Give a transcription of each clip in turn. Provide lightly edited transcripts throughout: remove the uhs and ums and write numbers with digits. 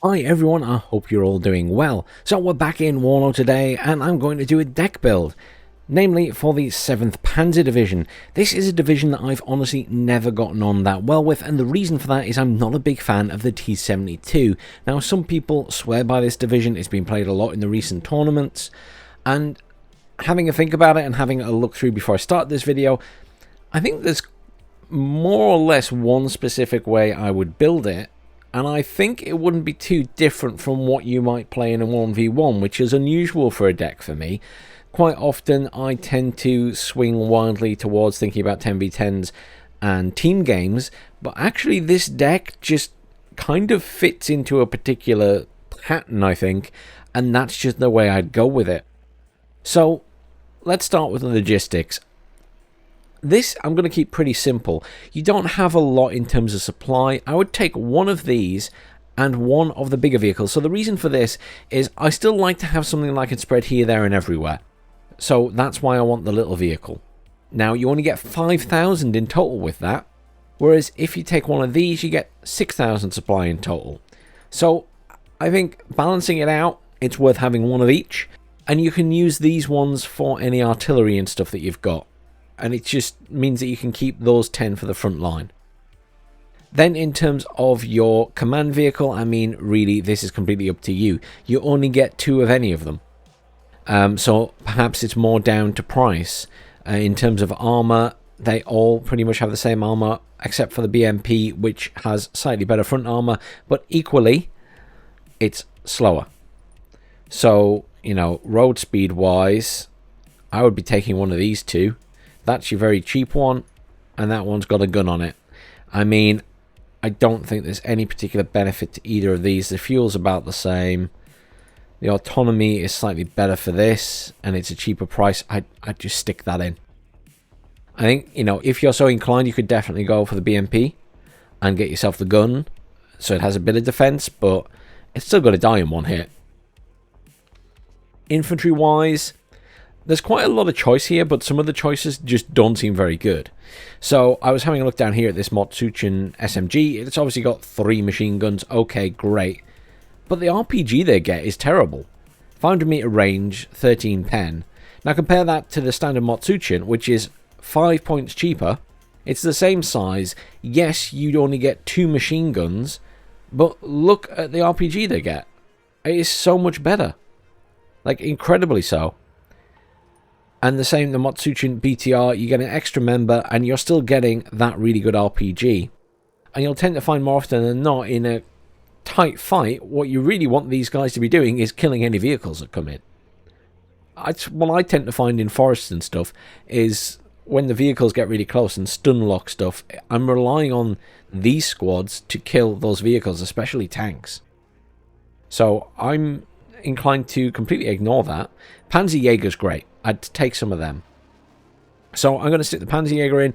Hi everyone, I hope you're all doing well. So we're back in Warlord today and I'm going to do a deck build, namely for the 7th Panzer Division. This is a division that I've honestly never gotten on that well with, and the reason for that is I'm not a big fan of the T-72. Now some people swear by this division, it's been played a lot in the recent tournaments, and having a think about it and having a look through before I start this video, I think there's more or less one specific way I would build it. And I think it wouldn't be too different from what you might play in a 1v1, which is unusual for a deck for me. Quite often I tend to swing wildly towards thinking about 10v10s and team games, but actually this deck just kind of fits into a particular pattern, I think, and that's just the way I'd go with it. So let's start with the logistics. This I'm going to keep pretty simple. You don't have a lot in terms of supply. I would take one of these and one of the bigger vehicles. So the reason for this is I still like to have something that I can spread here, there and everywhere. So that's why I want the little vehicle. Now you only get 5,000 in total with that. Whereas if you take one of these, you get 6,000 supply in total. So I think balancing it out, it's worth having one of each. And you can use these ones for any artillery and stuff that you've got. And it just means that you can keep those 10 for the front line. Then in terms of your command vehicle, I mean, really, this is completely up to you. You only get 2 of any of them. So perhaps it's more down to price. In terms of armor, they all pretty much have the same armor, except for the BMP, which has slightly better front armor, but equally, it's slower. So, you know, road speed wise, I would be taking one of these 2. That's your very cheap one, and that one's got a gun on it. I mean, I don't think there's any particular benefit to either of these. The fuel's about the same. The autonomy is slightly better for this, and it's a cheaper price. I'd just stick that in. I think, you know, if you're so inclined, you could definitely go for the BMP and get yourself the gun, so it has a bit of defense, but it's still got to die in one hit. Infantry-wise, there's quite a lot of choice here, but some of the choices just don't seem very good. So I was having a look down here at this Motsuchin SMG. It's obviously got 3 machine guns. Okay, great. But the RPG they get is terrible. 500 meter range, 13 pen. Now compare that to the standard Motsuchin, which is 5 points cheaper. It's the same size. Yes, you'd only get 2 machine guns, but look at the RPG they get. It is so much better. Like, incredibly so. And the same, the Motsuchin BTR, you get an extra member and you're still getting that really good RPG. And you'll tend to find more often than not in a tight fight, what you really want these guys to be doing is killing any vehicles that come in. What I tend to find in forests and stuff is when the vehicles get really close and stun lock stuff, I'm relying on these squads to kill those vehicles, especially tanks. So I'm inclined to completely ignore that. Panzerjäger's great. I'd take some of them. So I'm going to stick the Panzerjäger in.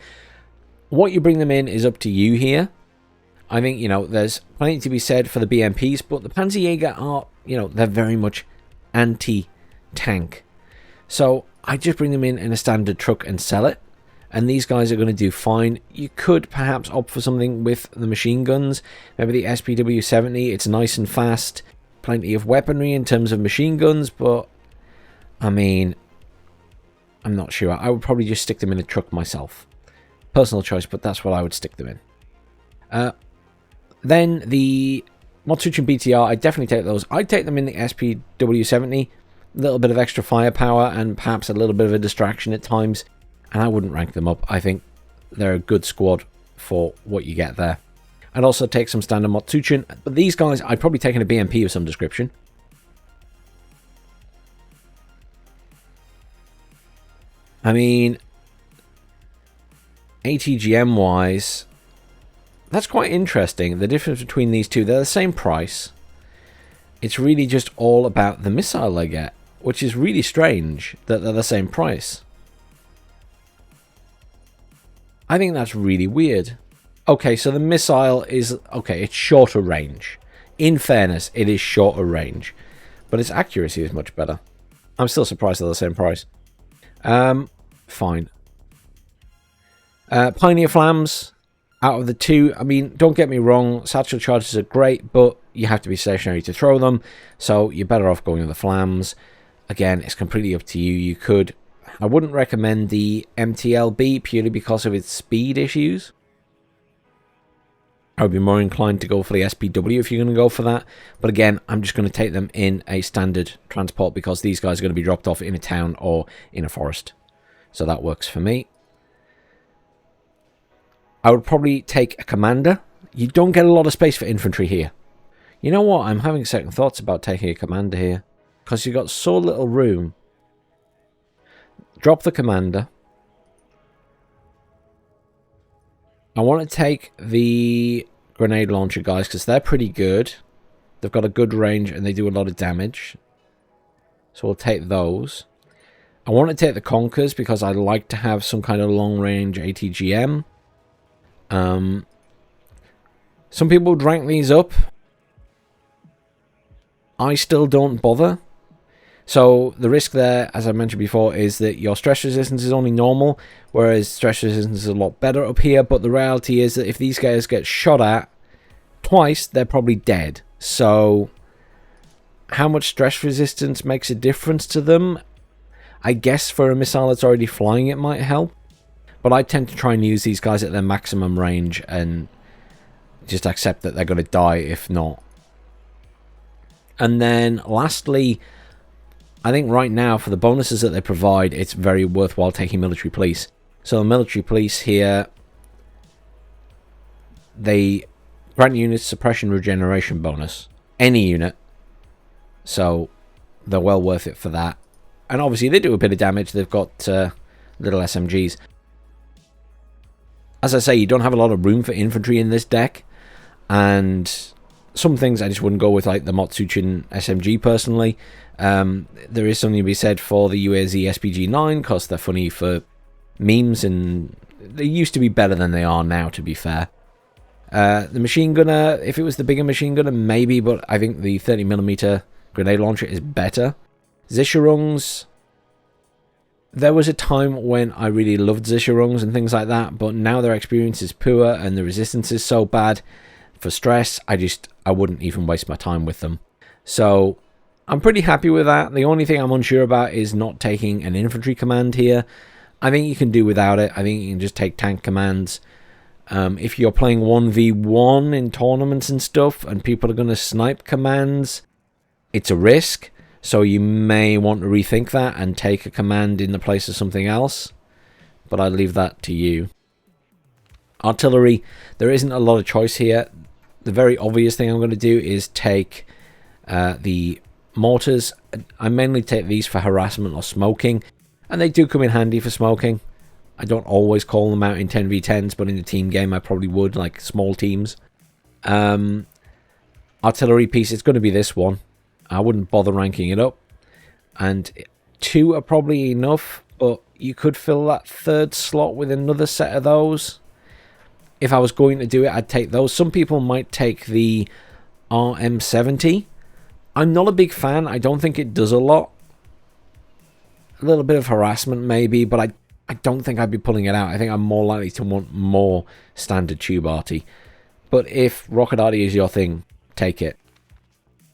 What you bring them in is up to you here. I think, you know, there's plenty to be said for the BMPs, but the Panzerjäger are, you know, they're very much anti-tank. So I just bring them in a standard truck and sell it. And these guys are going to do fine. You could perhaps opt for something with the machine guns. Maybe the SPW-70. It's nice and fast. Plenty of weaponry in terms of machine guns, but I mean, I'm not sure. I would probably just stick them in a truck myself. Personal choice, but that's what I would stick them in. Then the Motsuchin BTR, I'd definitely take those. I'd take them in the SPW-70. A little bit of extra firepower and perhaps a little bit of a distraction at times. And I wouldn't rank them up. I think they're a good squad for what you get there. I'd also take some standard Motsuchin. But these guys, I'd probably take in a BMP of some description. I mean, ATGM-wise, that's quite interesting. The difference between these two, they're the same price. It's really just all about the missile they get, which is really strange that they're the same price. I think that's really weird. Okay, so the missile is, okay, it's shorter range. In fairness, it is shorter range, but its accuracy is much better. I'm still surprised they're the same price. Fine. Pioneer Flams, Out of the two, I mean, don't get me wrong, satchel charges are great, but you have to be stationary to throw them, so you're better off going with the flams. Again, it's completely up to you. You could... I wouldn't recommend the MTLB purely because of its speed issues. I would be more inclined to go for the SPW if you're going to go for that. But again, I'm just going to take them in a standard transport because these guys are going to be dropped off in a town or in a forest. So that works for me. I would probably take a commander. You don't get a lot of space for infantry here. You know what? I'm having second thoughts about taking a commander here. Because you've got so little room. Drop the commander. I want to take the grenade launcher guys because they're pretty good. They've got a good range and they do a lot of damage. So we'll take those. I want to take the Conkers because I like to have some kind of long-range ATGM. Some people would rank these up. I still don't bother. So the risk there, as I mentioned before, is that your stress resistance is only normal, whereas stress resistance is a lot better up here. But the reality is that if these guys get shot at twice, they're probably dead. So how much stress resistance makes a difference to them? I guess for a missile that's already flying, it might help. But I tend to try and use these guys at their maximum range and just accept that they're going to die if not. And then lastly, I think right now for the bonuses that they provide, it's very worthwhile taking military police. So the military police here, they grant units suppression regeneration bonus. Any unit. So they're well worth it for that. And obviously they do a bit of damage. They've got little SMGs. As I say, you don't have a lot of room for infantry in this deck. And some things I just wouldn't go with, like the Motsuchin SMG personally. There is something to be said for the UAZ SPG-9 because they're funny for memes and they used to be better than they are now, to be fair. The machine gunner, if it was the bigger machine gunner, maybe, but I think the 30mm grenade launcher is better. Zisharungs, there was a time when I really loved Zisharungs and things like that, but now their experience is poor and the resistance is so bad for stress, I wouldn't even waste my time with them. So I'm pretty happy with that. The only thing I'm unsure about is not taking an infantry command here. I think you can do without it. I think you can just take tank commands. If you're playing 1v1 in tournaments and stuff and people are going to snipe commands, it's a risk. So you may want to rethink that and take a command in the place of something else. But I'd leave that to you. Artillery, there isn't a lot of choice here. The very obvious thing I'm going to do is take the mortars. I mainly take these for harassment or smoking. And they do come in handy for smoking. I don't always call them out in 10v10s, but in a team game I probably would, like small teams. Artillery piece, it's going to be this one. I wouldn't bother ranking it up. And 2 are probably enough, but you could fill that third slot with another set of those. If I was going to do it, I'd take those. Some people might take the RM70. I'm not a big fan. I don't think it does a lot. A little bit of harassment maybe, but I don't think I'd be pulling it out. I think I'm more likely to want more standard tube arty. But if rocket arty is your thing, take it.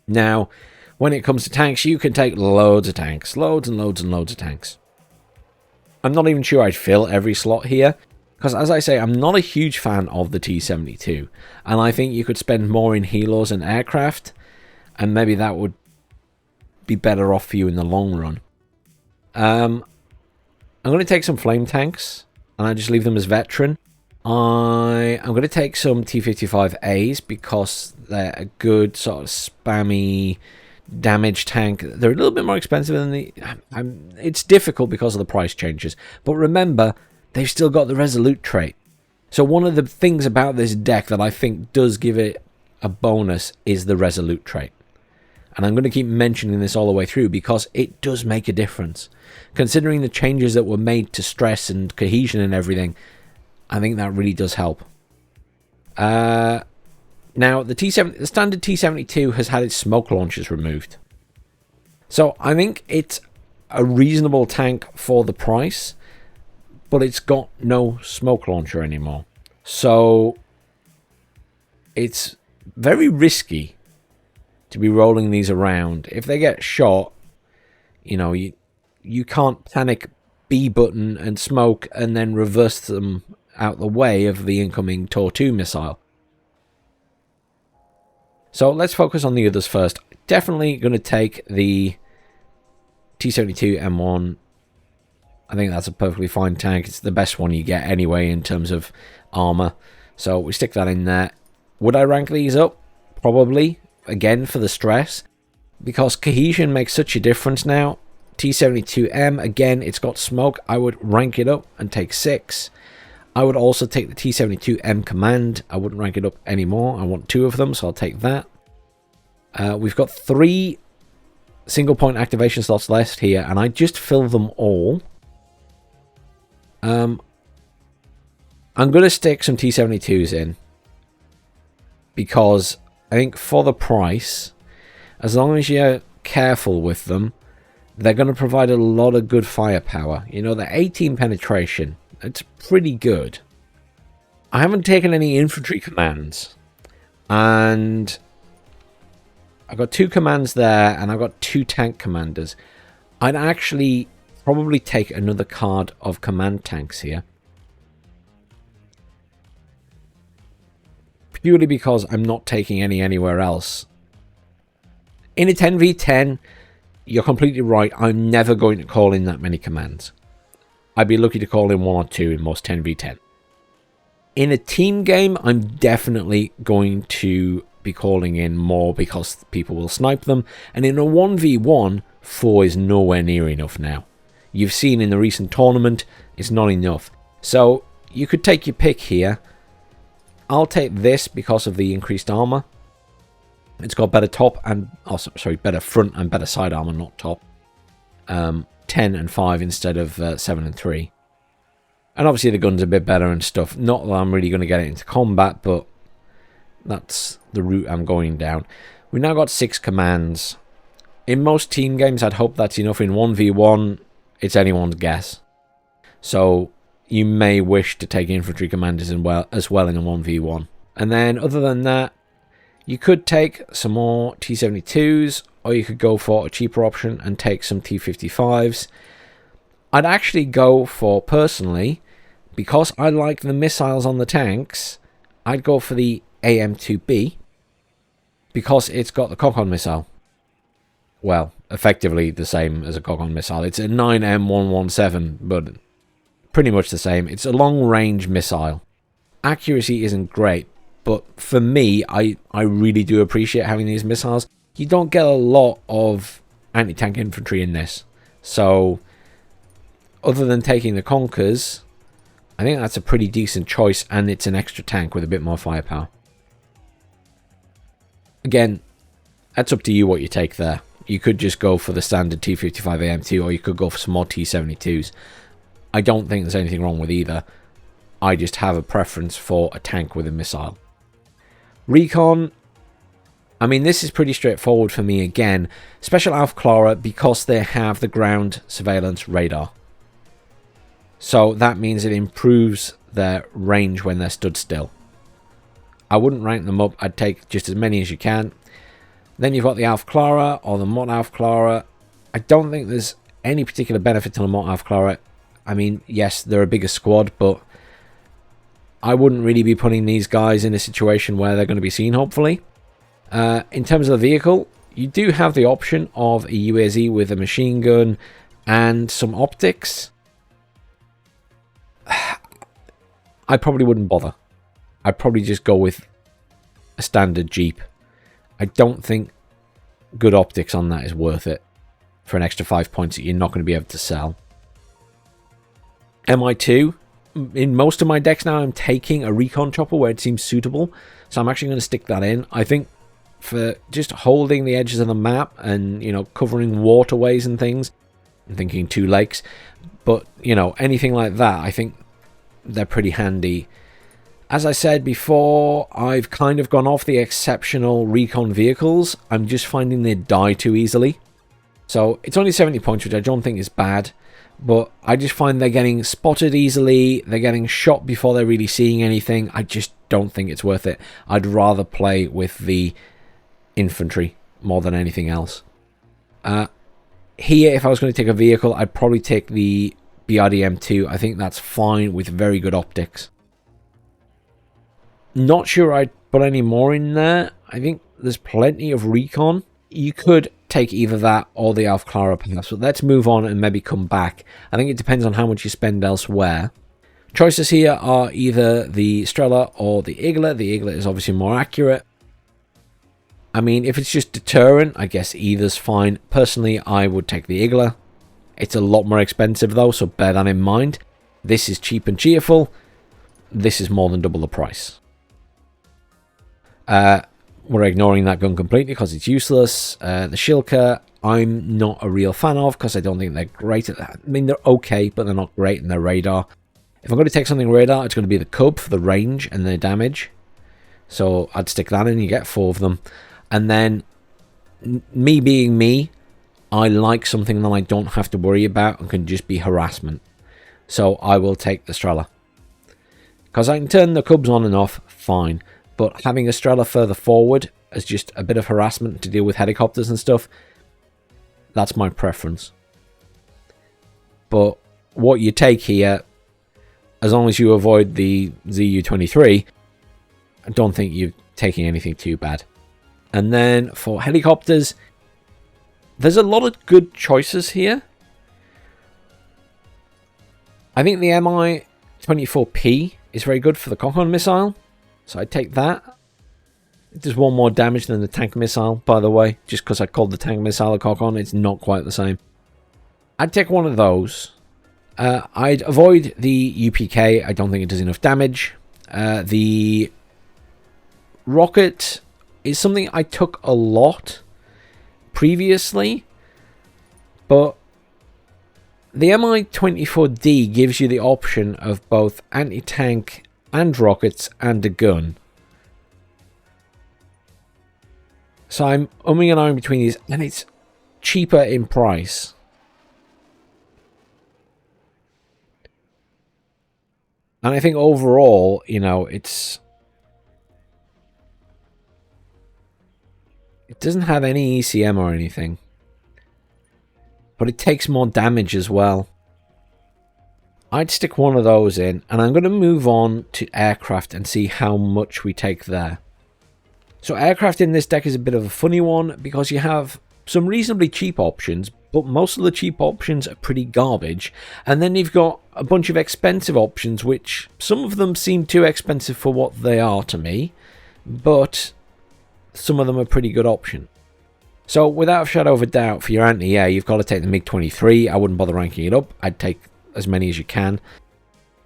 Now, when it comes to tanks, you can take loads of tanks. Loads and loads and loads of tanks. I'm not even sure I'd fill every slot here. Because as I say, I'm not a huge fan of the T-72. And I think you could spend more in helos and aircraft. And maybe that would be better off for you in the long run. I'm going to take some flame tanks. And I just leave them as veteran. I'm going to take some T-55As because they're a good sort of spammy damage tank. They're a little bit more expensive than the... it's difficult because of the price changes. But remember, they've still got the Resolute trait. So one of the things about this deck that I think does give it a bonus is the Resolute trait. And I'm going to keep mentioning this all the way through because it does make a difference. Considering the changes that were made to stress and cohesion and everything, I think that really does help. Now, the standard T-72 has had its smoke launchers removed. So I think it's a reasonable tank for the price, but it's got no smoke launcher anymore. So it's very risky to be rolling these around. If they get shot, you know, you can't panic B button and smoke and then reverse them out the way of the incoming Tor-2 missile. So let's focus on the others first. Definitely going to take the T-72M1. I think that's a perfectly fine tank. It's the best one you get anyway in terms of armor. So we stick that in there. Would I rank these up? Probably. Again, for the stress. Because cohesion makes such a difference now. T-72M, again, it's got smoke. I would rank it up and take 6. I would also take the T-72M command. I wouldn't rank it up anymore. I want 2 of them, so I'll take that. We've got 3 single point activation slots left here, and I just fill them all. I'm going to stick some T-72s in, because I think for the price, as long as you're careful with them, they're going to provide a lot of good firepower. You know, the 18 penetration, it's pretty good. I haven't taken any infantry commands, and I've got 2 commands there, and I've got 2 tank commanders. I'd actually probably take another card of command tanks here, purely because I'm not taking any anywhere else. In a 10v10, you're completely right, I'm never going to call in that many commands. I'd be lucky to call in 1 or 2 in most 10v10. In a team game, I'm definitely going to be calling in more because people will snipe them. And in a 1v1, 4 is nowhere near enough now. You've seen in the recent tournament, it's not enough. So you could take your pick here. I'll take this because of the increased armor. It's got better top and, oh, sorry, better front and better side armor, not top. 10 and 5 instead of 7 and 3. And obviously the gun's a bit better and stuff. Not that I'm really going to get it into combat, but that's the route I'm going down. We've now got 6 commands. In most team games, I'd hope that's enough. In 1v1, it's anyone's guess. So you may wish to take infantry commanders as well in a 1v1. And then other than that, you could take some more T-72s, or you could go for a cheaper option and take some T-55s. I'd actually go for, personally, because I like the missiles on the tanks, I'd go for the AM-2B, because it's got the Kokon missile. Well, effectively the same as a Kokon missile. It's a 9M117, but pretty much the same. It's a long-range missile. Accuracy isn't great, but for me, I really do appreciate having these missiles. You don't get a lot of anti-tank infantry in this. So, other than taking the Conkers, I think that's a pretty decent choice, and it's an extra tank with a bit more firepower. Again, that's up to you what you take there. You could just go for the standard T-55 AM2, or you could go for some more T-72s. I don't think there's anything wrong with either. I just have a preference for a tank with a missile. Recon, I mean, this is pretty straightforward for me again. Special Alpha Clara, because they have the ground surveillance radar. So that means it improves their range when they're stood still. I wouldn't rank them up. I'd take just as many as you can. Then you've got the Alpha Clara or the Mott Alpha Clara. I don't think there's any particular benefit to the Mott Alpha Clara. I mean, yes, they're a bigger squad, but I wouldn't really be putting these guys in a situation where they're going to be seen, hopefully. In terms of the vehicle, you do have the option of a UAZ with a machine gun and some optics. I probably wouldn't bother. I'd probably just go with a standard Jeep. I don't think good optics on that is worth it for an extra 5 points that you're not going to be able to sell. MI2, in most of my decks now, I'm taking a recon chopper where it seems suitable, so I'm actually going to stick that in. I think for just holding the edges of the map and, you know, covering waterways and things, I'm thinking 2 lakes, but, you know, anything like that, I think they're pretty handy. As I said before, I've kind of gone off the exceptional recon vehicles. I'm just finding they die too easily. So it's only 70 points, which I don't think is bad. But I just find they're getting spotted easily. They're getting shot before they're really seeing anything. I just don't think it's worth it. I'd rather play with the infantry more than anything else. Here, if I was going to take a vehicle, I'd probably take the BRDM2. I think that's fine with very good optics. Not sure I'd put any more in there. I think there's plenty of recon. You could take either that or the Alf Clara pass, but let's move on and maybe come back. I think it depends on how much you spend elsewhere. Choices here are either the Strela or the Igla. The Igla is obviously more accurate. I mean, if it's just deterrent, I guess either's fine. Personally, I would take the Igla. It's a lot more expensive though, so bear that in mind. This is cheap and cheerful. This is more than double the price. We're ignoring that gun completely because it's useless. The Shilka, I'm not a real fan of because I don't think they're great at that. I mean, they're okay, but they're not great in their radar. If I'm going to take something radar, it's going to be the Cub for the range and the damage. So I'd stick that in, you get 4 of them. And then, me being me, I like something that I don't have to worry about and can just be harassment. So I will take the Strela. Because I can turn the Cubs on and off, fine. But having a Strela further forward as just a bit of harassment to deal with helicopters and stuff, that's my preference. But what you take here, as long as you avoid the ZU-23, I don't think you're taking anything too bad. And then for helicopters, there's a lot of good choices here. I think the Mi-24P is very good for the Kokon missile. So I'd take that. It does 1 more damage than the tank missile, by the way. Just because I called the tank missile a Kokon, it's not quite the same. I'd take one of those. I'd avoid the UPK. I don't think it does enough damage. The rocket is something I took a lot previously. But the Mi-24D gives you the option of both anti-tank and rockets and a gun. So I'm umming and ahhing between these, and it's cheaper in price. And I think overall, you know, it doesn't have any ECM or anything. But it takes more damage as well. I'd stick one of those in, and I'm going to move on to aircraft and see how much we take there. So aircraft in this deck is a bit of a funny one, because you have some reasonably cheap options, but most of the cheap options are pretty garbage. And then you've got a bunch of expensive options, which some of them seem too expensive for what they are to me, but some of them are pretty good option. So without a shadow of a doubt, for your anti-air, you've got to take the MiG-23. I wouldn't bother ranking it up. I'd take as many as you can.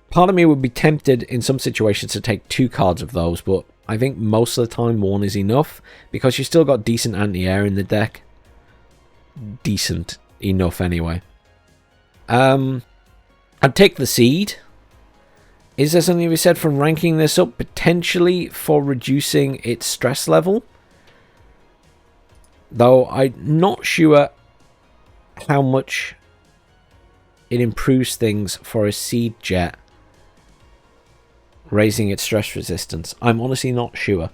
Part of me would be tempted in some situations to take 2 cards of those, but I think most of the time 1 is enough, because you've still got decent anti-air in the deck. Decent enough anyway. I'd take the Seed. Is there something to be said from ranking this up? Potentially for reducing its stress level. Though I'm not sure how much it improves things for a Seed jet, raising its stress resistance. I'm honestly not sure.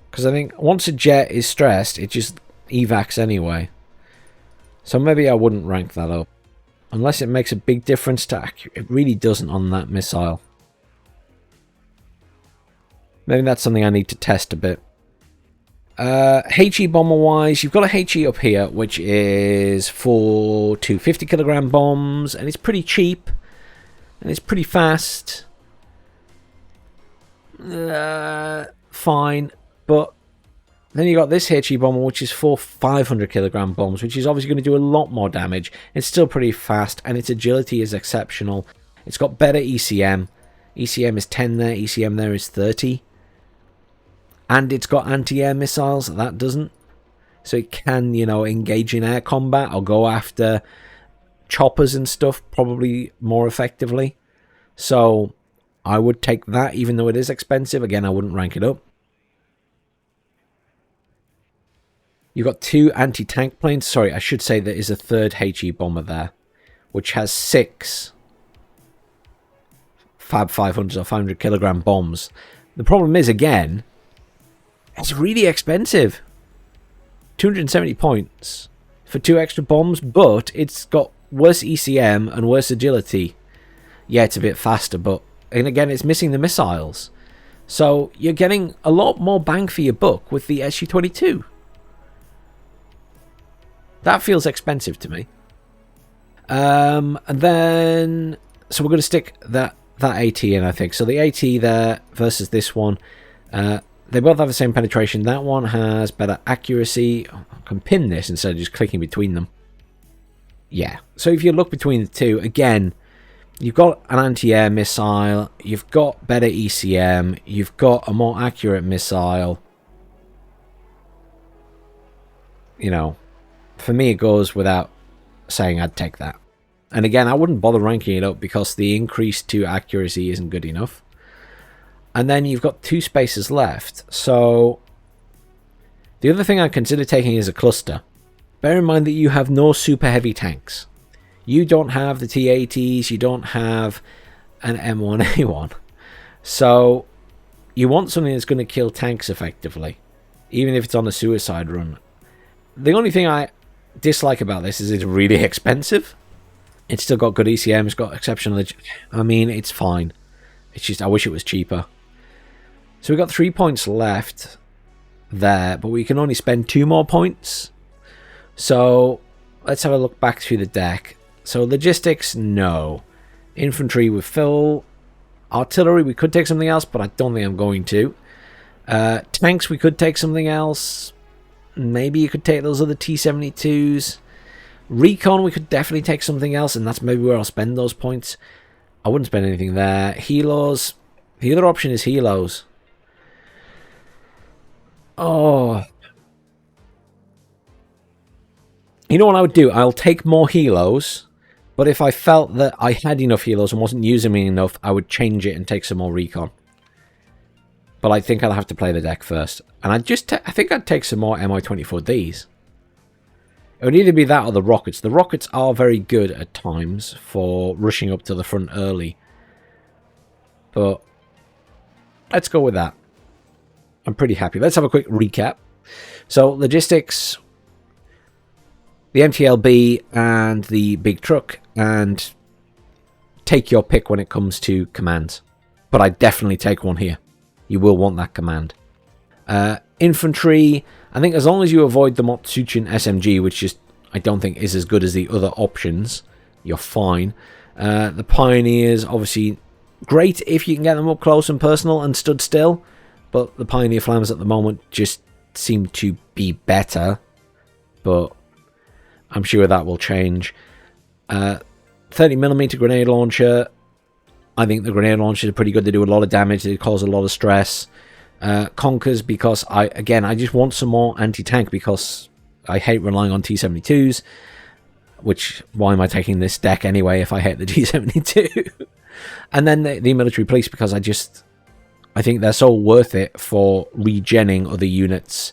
Because I think once a jet is stressed, it just evacs anyway. So maybe I wouldn't rank that up. Unless it makes a big difference to accuracy. It really doesn't on that missile. Maybe that's something I need to test a bit. HE bomber wise, you've got a HE up here, which is for 250 kilogram bombs, and it's pretty cheap, and it's pretty fast. Fine, but then you got this HE bomber, which is for 500 kilogram bombs, which is obviously going to do a lot more damage. It's still pretty fast, and its agility is exceptional. It's got better ECM. ECM is 10 there, ECM there is 30. And it's got anti-air missiles, that doesn't. So it can, you know, engage in air combat or go after choppers and stuff probably more effectively. So I would take that, even though it is expensive. Again, I wouldn't rank it up. You've got 2 anti-tank planes. Sorry, I should say there is a 3rd HE bomber there, which has 6 Fab 500s or 500 kilogram bombs. The problem is, again, it's really expensive. 270 points for 2 extra bombs, but it's got worse ECM and worse agility. Yeah, it's a bit faster, but and again, it's missing the missiles. So you're getting a lot more bang for your buck with the SU-22. That feels expensive to me. And then, so we're going to stick that AT in, I think. So the AT there versus this one, they both have the same penetration. That one has better accuracy. I can pin this instead of just clicking between them. Yeah. So if you look between the two, again, you've got an anti-air missile, you've got better ECM, you've got a more accurate missile. You know, for me, it goes without saying I'd take that. And again, I wouldn't bother ranking it up because the increase to accuracy isn't good enough. And then you've got 2 spaces left. So the other thing I consider taking is a cluster. Bear in mind that you have no super heavy tanks. You don't have the T-80s, you don't have an M1A1. So you want something that's going to kill tanks effectively, even if it's on a suicide run. The only thing I dislike about this is it's really expensive. It's still got good ECM, it's got exceptional... I mean, it's fine. It's just, I wish it was cheaper. So we've got 3 points left there, but we can only spend 2 more points. So let's have a look back through the deck. So logistics, no. Infantry with full. Artillery, we could take something else, but I don't think I'm going to. Tanks, we could take something else. Maybe you could take those other T-72s. Recon, we could definitely take something else, and that's maybe where I'll spend those points. I wouldn't spend anything there. HELOS. The other option is HELOS. Oh. You know what I would do? I'll take more HELOS, but if I felt that I had enough HELOS and wasn't using me enough, I would change it and take some more Recon. But I think I'll have to play the deck first. And I think I'd take some more Mi-24Ds. It would either be that or the rockets. The rockets are very good at times for rushing up to the front early. But let's go with that. I'm pretty happy. Let's have a quick recap. So, logistics, the MTLB and the big truck, and take your pick when it comes to commands. But I definitely take one here. You will want that command. Infantry, I think as long as you avoid the Motsuchin SMG, which just I don't think is as good as the other options, you're fine. The Pioneers, obviously great if you can get them up close and personal and stood still, but the Pioneer Flams at the moment just seem to be better, but I'm sure that will change. 30mm grenade launcher, I think the grenade launchers are pretty good. They do a lot of damage, they cause a lot of stress. Conkers, because I just want some more anti-tank, because I hate relying on T-72s, which, why am I taking this deck anyway if I hate the T-72? And then the military police, because I think they're so worth it for regenning other units'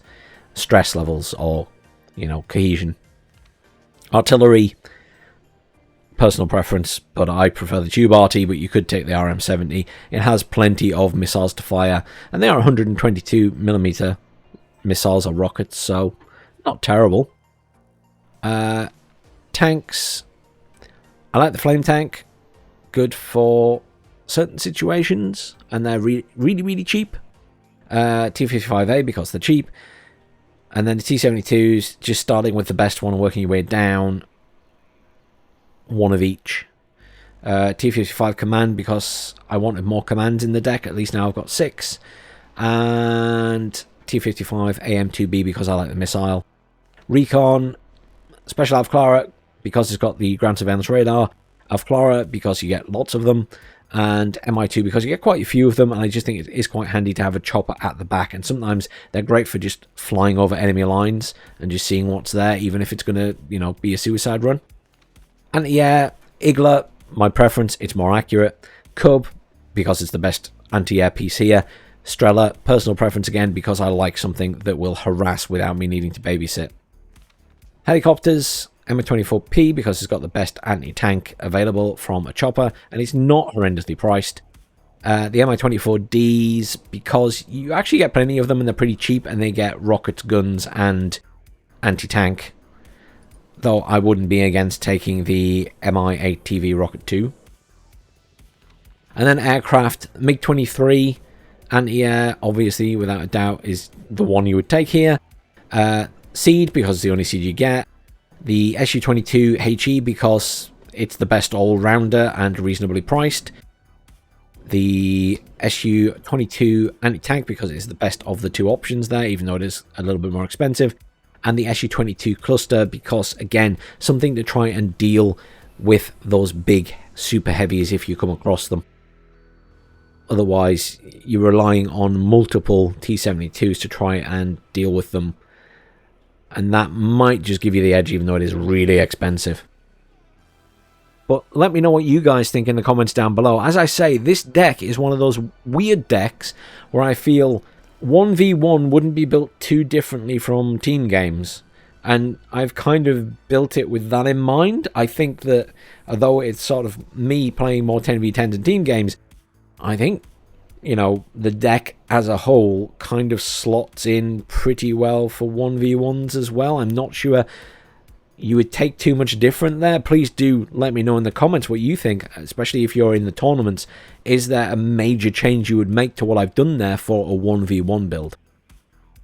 stress levels or, you know, cohesion. Artillery, personal preference, but I prefer the tube ARTY, but you could take the RM70. It has plenty of missiles to fire, and they are 122mm missiles or rockets, so not terrible. Tanks, I like the flame tank, good for certain situations, and they're really cheap. T-55A, because they're cheap, and then the T-72s, just starting with the best one and working your way down. One of each. T-55 command, because I wanted more commands in the deck. At least now I've got 6. And T-55 AM2B, because I like the missile. Recon, Special Avclara, because it's got the ground surveillance radar. Avclara, because you get lots of them. And MI2, because you get quite a few of them. And I just think it is quite handy to have a chopper at the back. And sometimes they're great for just flying over enemy lines and just seeing what's there, even if it's going to, you know, be a suicide run. And yeah, Igla, my preference, it's more accurate. Cub, because it's the best anti-air piece here. Strela, personal preference again, because I like something that will harass without me needing to babysit. Helicopters, MA24P, because it's got the best anti-tank available from a chopper, and it's not horrendously priced. The Mi-24Ds, because you actually get plenty of them and they're pretty cheap, and they get rockets, guns, and anti-tank. Though I wouldn't be against taking the Mi-8TV Rocket 2. And then aircraft, MiG-23, anti-air, obviously, without a doubt, is the one you would take here. Seed, because it's the only seed you get. The Su-22 HE, because it's the best all-rounder and reasonably priced. The Su-22 anti-tank, because it's the best of the two options there, even though it is a little bit more expensive. And the Su-22 cluster, because, again, something to try and deal with those big super heavies if you come across them. Otherwise, you're relying on multiple T-72s to try and deal with them. And that might just give you the edge, even though it is really expensive. But let me know what you guys think in the comments down below. As I say, this deck is one of those weird decks where I feel 1v1 wouldn't be built too differently from team games. And I've kind of built it with that in mind. I think that, although it's sort of me playing more 10v10s and team games, I think, you know, the deck as a whole kind of slots in pretty well for 1v1s as well. I'm not sure you would take too much different there. Please do let me know in the comments what you think, especially if you're in the tournaments. Is there a major change you would make to what I've done there for a 1v1 build?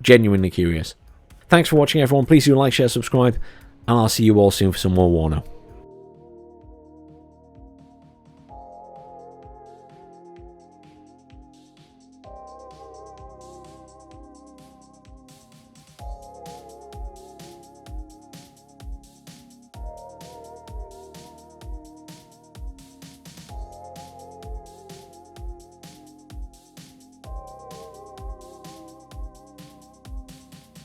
Genuinely curious. Thanks for watching, everyone. Please do like, share, subscribe, and I'll see you all soon for some more War Now.